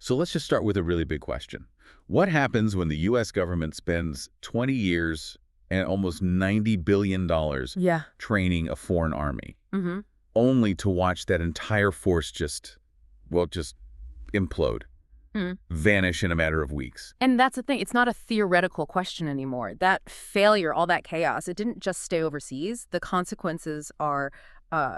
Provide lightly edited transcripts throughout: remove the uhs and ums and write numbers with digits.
So let's just start with a really big question. What happens when the U.S. government spends 20 years and almost $90 billion Yeah. training a foreign army, Mm-hmm. only to watch that entire force just implode, vanish in a matter of weeks? And that's the thing. It's not a theoretical question anymore. That failure, all that chaos, it didn't just stay overseas. The consequences are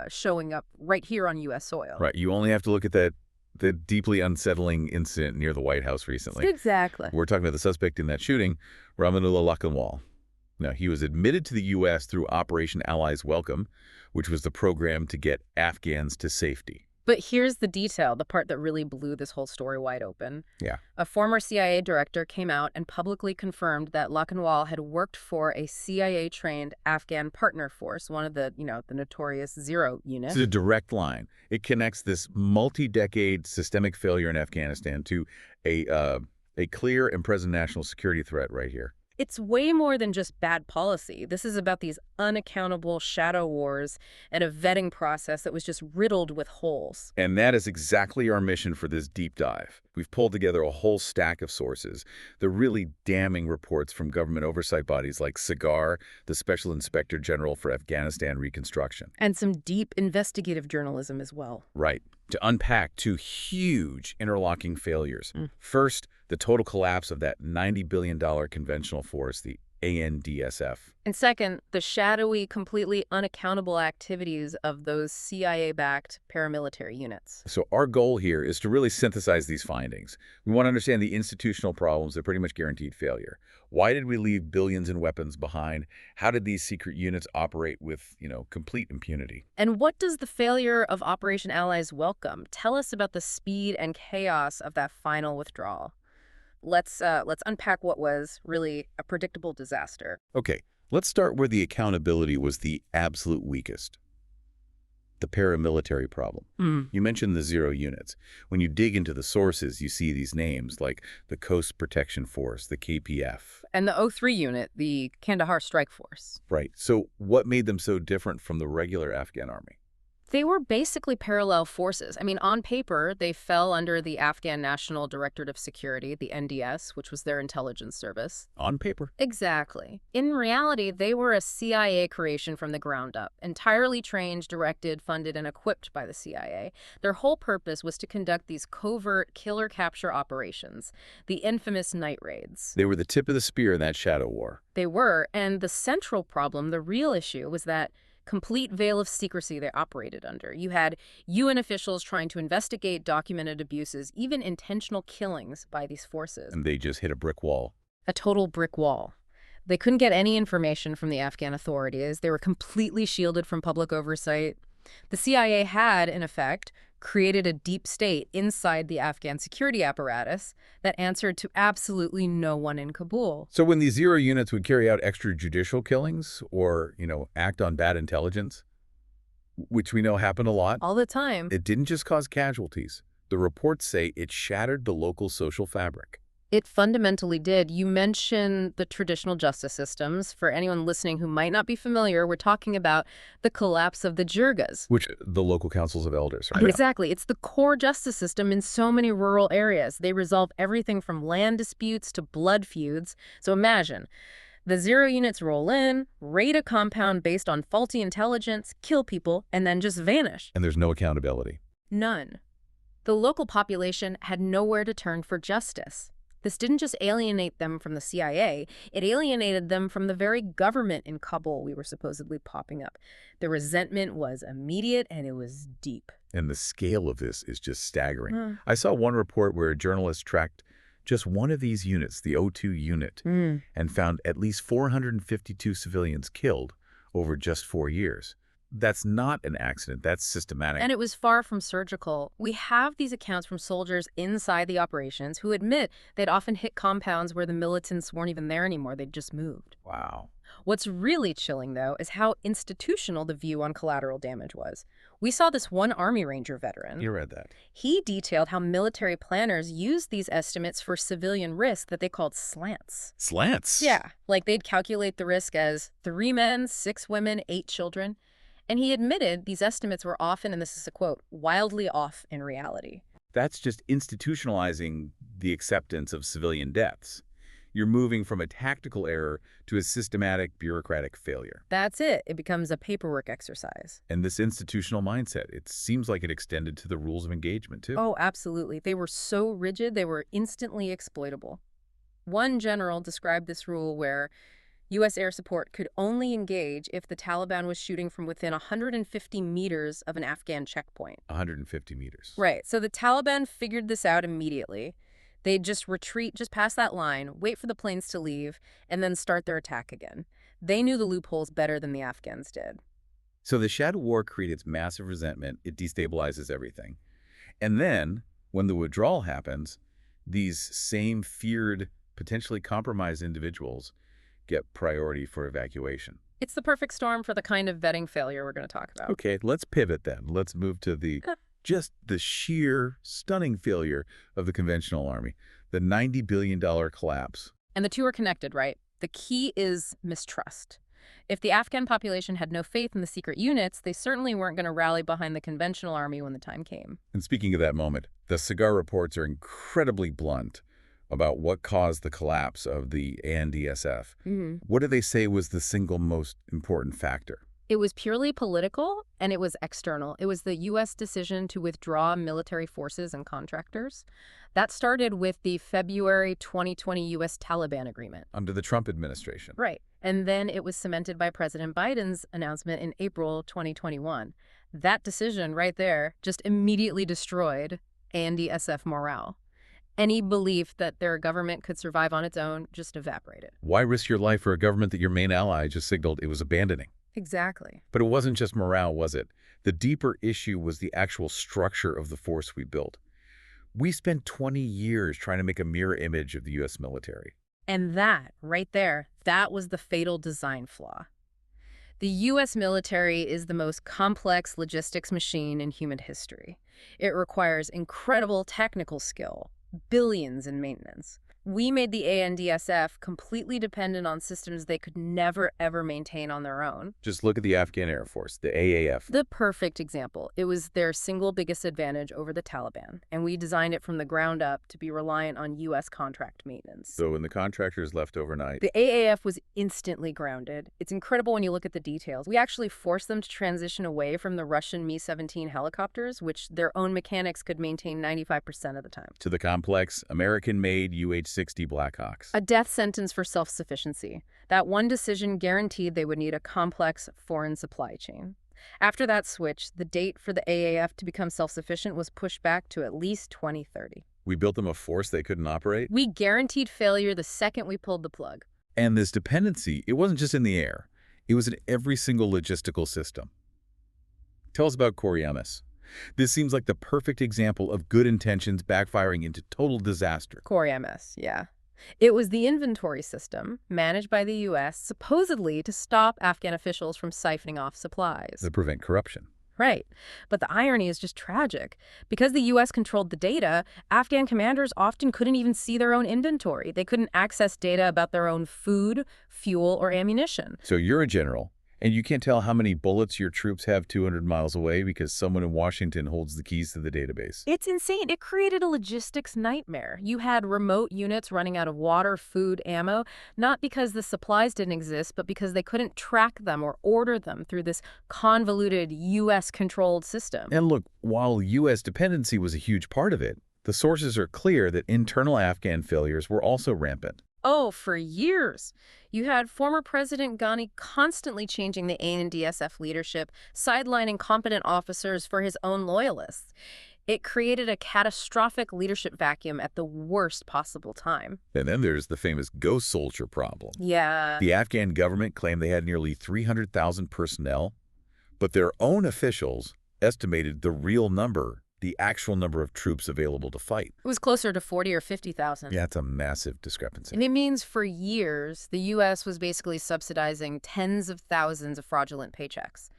showing up right here on U.S. soil. Right. You only have to look at the deeply unsettling incident near the White House recently. Exactly. We're talking about the suspect in that shooting, Ramanullah Lakhanwal. Now, he was admitted to the U.S. through Operation Allies Welcome, which was the program to get Afghans to safety. But here's the detail, the part that really blew this whole story wide open. Yeah. A former CIA director came out and publicly confirmed that Lakhanwal had worked for a CIA-trained Afghan partner force, one of the notorious Zero unit. It's a direct line. It connects this multi-decade systemic failure in Afghanistan to a clear and present national security threat right here. It's way more than just bad policy. This is about these unaccountable shadow wars and a vetting process that was just riddled with holes. And that is exactly our mission for this deep dive. We've pulled together a whole stack of sources. The really damning reports from government oversight bodies like SIGAR, the Special Inspector General for Afghanistan Reconstruction. And some deep investigative journalism as well. Right. To unpack two huge interlocking failures. First, the total collapse of that $90 billion conventional force, the ANDSF. And second, the shadowy, completely unaccountable activities of those CIA-backed paramilitary units. So our goal here is to really synthesize these findings. We want to understand the institutional problems that pretty much guaranteed failure. Why did we leave billions in weapons behind? How did these secret units operate with, complete impunity? And what does the failure of Operation Allies Welcome tell us about the speed and chaos of that final withdrawal? Let's unpack what was really a predictable disaster. Okay, let's start where the accountability was the absolute weakest. The paramilitary problem. You mentioned the Zero units. When you dig into the sources, you see these names like the Khost Protection Force, the KPF. And the 03 unit, the Kandahar Strike Force. Right. So what made them so different from the regular Afghan army? They were basically parallel forces. I mean, on paper, they fell under the Afghan National Directorate of Security, the NDS, which was their intelligence service. On paper. Exactly. In reality, they were a CIA creation from the ground up, entirely trained, directed, funded, and equipped by the CIA. Their whole purpose was to conduct these covert killer capture operations, the infamous night raids. They were the tip of the spear in that shadow war. They were, and the central problem, the real issue, was that complete veil of secrecy they operated under. You had UN officials trying to investigate documented abuses, even intentional killings by these forces. And they just hit a brick wall. A total brick wall. They couldn't get any information from the Afghan authorities. They were completely shielded from public oversight. The CIA had, in effect, created a deep state inside the Afghan security apparatus that answered to absolutely no one in Kabul. So when these Zero units would carry out extrajudicial killings or, act on bad intelligence, which we know happened a lot, All the time. it didn't just cause casualties. The reports say it shattered the local social fabric. It fundamentally did. You mentioned the traditional justice systems. For anyone listening who might not be familiar, we're talking about the collapse of the jirgas. Which the local councils of elders, right? Exactly. It's the core justice system in so many rural areas. They resolve everything from land disputes to blood feuds. So imagine, the Zero units roll in, raid a compound based on faulty intelligence, kill people, and then just vanish. And there's no accountability. None. The local population had nowhere to turn for justice. This didn't just alienate them from the CIA, it alienated them from the very government in Kabul we were supposedly popping up. The resentment was immediate and it was deep. And the scale of this is just staggering. I saw one report where a journalist tracked just one of these units, the 02 unit, and found at least 452 civilians killed over just 4 years. That's not an accident. That's systematic. And it was far from surgical. We have these accounts from soldiers inside the operations who admit they'd often hit compounds where the militants weren't even there anymore. They'd just moved. Wow. What's really chilling, though, is how institutional the view on collateral damage was. We saw this one Army Ranger veteran. You read that. He detailed how military planners used these estimates for civilian risk that they called slants. Slants? Yeah, like they'd calculate the risk as 3 men, 6 women, 8 children. And he admitted these estimates were often, and this is a quote, wildly off in reality. That's just institutionalizing the acceptance of civilian deaths. You're moving from a tactical error to a systematic bureaucratic failure. That's it. It becomes a paperwork exercise. And this institutional mindset, it seems like it extended to the rules of engagement, too. Oh, absolutely. They were so rigid, they were instantly exploitable. One general described this rule where U.S. air support could only engage if the Taliban was shooting from within 150 meters of an Afghan checkpoint. 150 meters. Right. So the Taliban figured this out immediately. They'd just retreat just past that line, wait for the planes to leave, and then start their attack again. They knew the loopholes better than the Afghans did. So the shadow war creates massive resentment. It destabilizes everything. And then, when the withdrawal happens, these same feared, potentially compromised individuals get priority for evacuation. It's the perfect storm for the kind of vetting failure we're going to talk about. Okay, let's pivot then. Let's move to just the sheer, stunning failure of the conventional army, the $90 billion collapse. And the two are connected, right? The key is mistrust. If the Afghan population had no faith in the secret units, they certainly weren't going to rally behind the conventional army when the time came. And speaking of that moment, the cigar reports are incredibly blunt about what caused the collapse of the ANDSF. What do they say was the single most important factor? It was purely political, and it was external. It was the U.S. decision to withdraw military forces and contractors. That started with the February 2020 U.S. Taliban agreement. Under the Trump administration. Right. And then it was cemented by President Biden's announcement in April 2021. That decision right there just immediately destroyed ANDSF morale. Any belief that their government could survive on its own just evaporated. Why risk your life for a government that your main ally just signaled it was abandoning? Exactly. But it wasn't just morale, was it? The deeper issue was the actual structure of the force we built. We spent 20 years trying to make a mirror image of the U.S. military. And that, right there, that was the fatal design flaw. The U.S. military is the most complex logistics machine in human history. It requires incredible technical skill, billions in maintenance. We made the ANDSF completely dependent on systems they could never, ever maintain on their own. Just look at the Afghan Air Force, the AAF. The perfect example. It was their single biggest advantage over the Taliban, and we designed it from the ground up to be reliant on U.S. contract maintenance. So when the contractors left overnight, the AAF was instantly grounded. It's incredible when you look at the details. We actually forced them to transition away from the Russian Mi-17 helicopters, which their own mechanics could maintain 95% of the time, to the complex, American-made UH-60 Blackhawks. A death sentence for self-sufficiency. That one decision guaranteed they would need a complex foreign supply chain. After that switch, the date for the AAF to become self-sufficient was pushed back to at least 2030. We built them a force they couldn't operate? We guaranteed failure the second we pulled the plug. And this dependency, it wasn't just in the air. It was in every single logistical system. Tell us about corrosive. This seems like the perfect example of good intentions backfiring into total disaster. Corrosive, yeah. It was the inventory system, managed by the U.S., supposedly to stop Afghan officials from siphoning off supplies. To prevent corruption. Right. But the irony is just tragic. Because the U.S. controlled the data, Afghan commanders often couldn't even see their own inventory. They couldn't access data about their own food, fuel, or ammunition. So you're a general, and you can't tell how many bullets your troops have 200 miles away because someone in Washington holds the keys to the database. It's insane. It created a logistics nightmare. You had remote units running out of water, food, ammo, not because the supplies didn't exist, but because they couldn't track them or order them through this convoluted U.S.-controlled system. And look, while U.S. dependency was a huge part of it, the sources are clear that internal Afghan failures were also rampant. Oh, for years. You had former President Ghani constantly changing the ANDSF leadership, sidelining competent officers for his own loyalists. It created a catastrophic leadership vacuum at the worst possible time. And then there's the famous ghost soldier problem. Yeah. The Afghan government claimed they had nearly 300,000 personnel, but their own officials estimated the real number, the actual number of troops available to fight. It was closer to 40 or 50,000. Yeah, it's a massive discrepancy. And it means for years, the U.S. was basically subsidizing tens of thousands of fraudulent paychecks.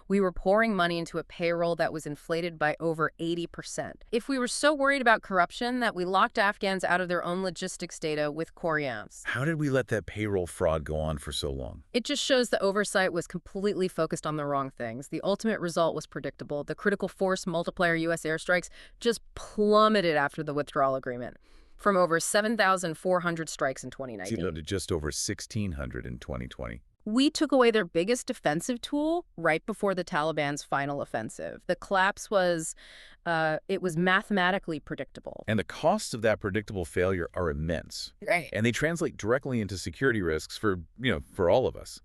We were pouring money into a payroll that was inflated by over 80%. If we were so worried about corruption that we locked Afghans out of their own logistics data with Koreans. How did we let that payroll fraud go on for so long? It just shows the oversight was completely focused on the wrong things. The ultimate result was predictable. The critical force multiplier U.S. airstrikes just plummeted after the withdrawal agreement, from over 7,400 strikes in 2019 To just over 1,600 in 2020. We took away their biggest defensive tool right before the Taliban's final offensive. The collapse was, it was mathematically predictable. And the costs of that predictable failure are immense. Right. And they translate directly into security risks for all of us.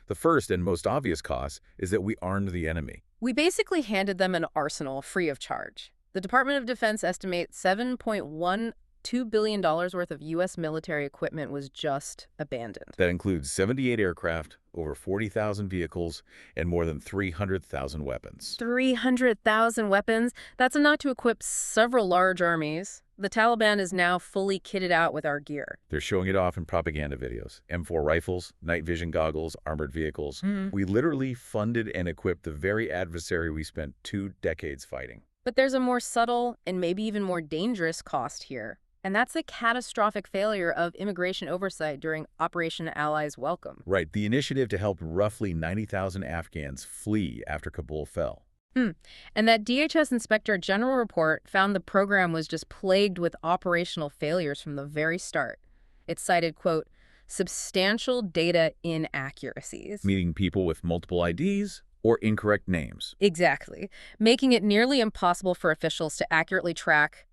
The first and most obvious cost is that we armed the enemy. We basically handed them an arsenal free of charge. The Department of Defense estimates $7.12 billion worth of U.S. military equipment was just abandoned. That includes 78 aircraft, over 40,000 vehicles, and more than 300,000 weapons. 300,000 weapons? That's enough to equip several large armies. The Taliban is now fully kitted out with our gear. They're showing it off in propaganda videos. M4 rifles, night vision goggles, armored vehicles. We literally funded and equipped the very adversary we spent 2 decades fighting. But there's a more subtle and maybe even more dangerous cost here. And that's the catastrophic failure of immigration oversight during Operation Allies Welcome. Right, the initiative to help roughly 90,000 Afghans flee after Kabul fell. And that DHS Inspector General report found the program was just plagued with operational failures from the very start. It cited, quote, substantial data inaccuracies. Meaning people with multiple IDs or incorrect names. Exactly. Making it nearly impossible for officials to accurately track,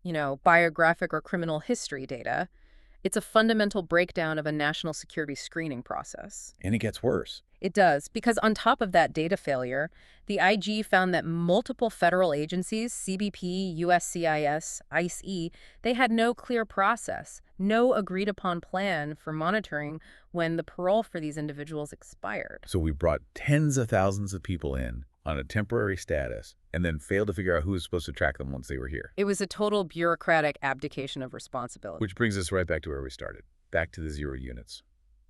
biographic or criminal history data. It's a fundamental breakdown of a national security screening process. And it gets worse. It does, because on top of that data failure, the IG found that multiple federal agencies, CBP, USCIS, ICE, they had no clear process, no agreed-upon plan for monitoring when the parole for these individuals expired. So we brought tens of thousands of people in on a temporary status and then failed to figure out who was supposed to track them once they were here. It was a total bureaucratic abdication of responsibility. Which brings us right back to where we started, back to the 0 units.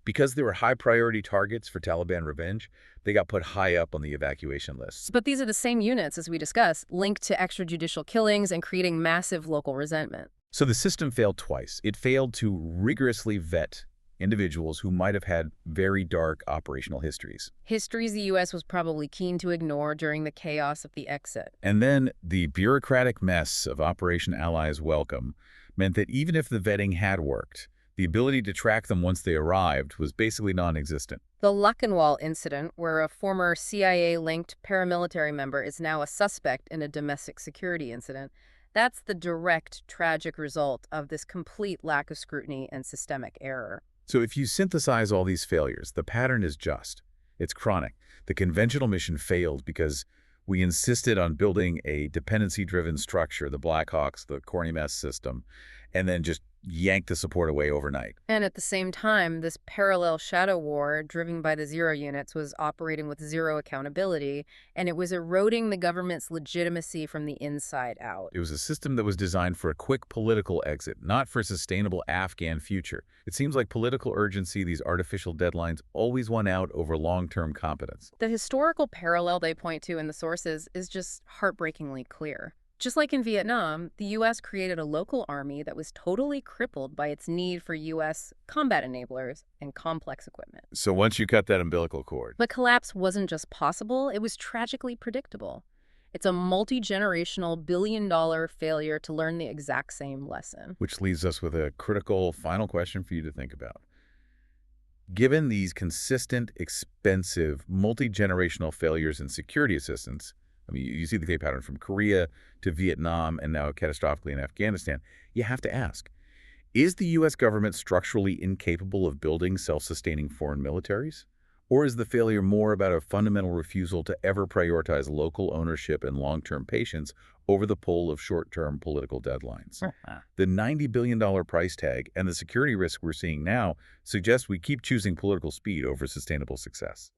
Because they were high-priority targets for Taliban revenge, they got put high up on the evacuation lists. But these are the same units, as we discussed, linked to extrajudicial killings and creating massive local resentment. So the system failed twice. It failed to rigorously vet individuals who might have had very dark operational histories. Histories the U.S. was probably keen to ignore during the chaos of the exit. And then the bureaucratic mess of Operation Allies Welcome meant that even if the vetting had worked, the ability to track them once they arrived was basically non-existent. The Luckenwall incident, where a former CIA-linked paramilitary member is now a suspect in a domestic security incident, that's the direct, tragic result of this complete lack of scrutiny and systemic error. So if you synthesize all these failures, the pattern is just. It's chronic. The conventional mission failed because we insisted on building a dependency-driven structure, the Blackhawks, the Corny system, and then just yanked the support away overnight. And at the same time, this parallel shadow war driven by the 0 units was operating with zero accountability, and it was eroding the government's legitimacy from the inside out. It was a system that was designed for a quick political exit, not for a sustainable Afghan future. It seems like political urgency, these artificial deadlines, always won out over long-term competence. The historical parallel they point to in the sources is just heartbreakingly clear. Just like in Vietnam, the U.S. created a local army that was totally crippled by its need for U.S. combat enablers and complex equipment. So once you cut that umbilical cord. But collapse wasn't just possible, it was tragically predictable. It's a multi-generational billion-dollar failure to learn the exact same lesson. Which leaves us with a critical final question for you to think about. Given these consistent, expensive, multi-generational failures in security assistance, I mean, you see the same pattern from Korea to Vietnam and now catastrophically in Afghanistan. You have to ask, is the U.S. government structurally incapable of building self-sustaining foreign militaries? Or is the failure more about a fundamental refusal to ever prioritize local ownership and long-term patience over the pull of short-term political deadlines? The $90 billion price tag and the security risk we're seeing now suggest we keep choosing political speed over sustainable success.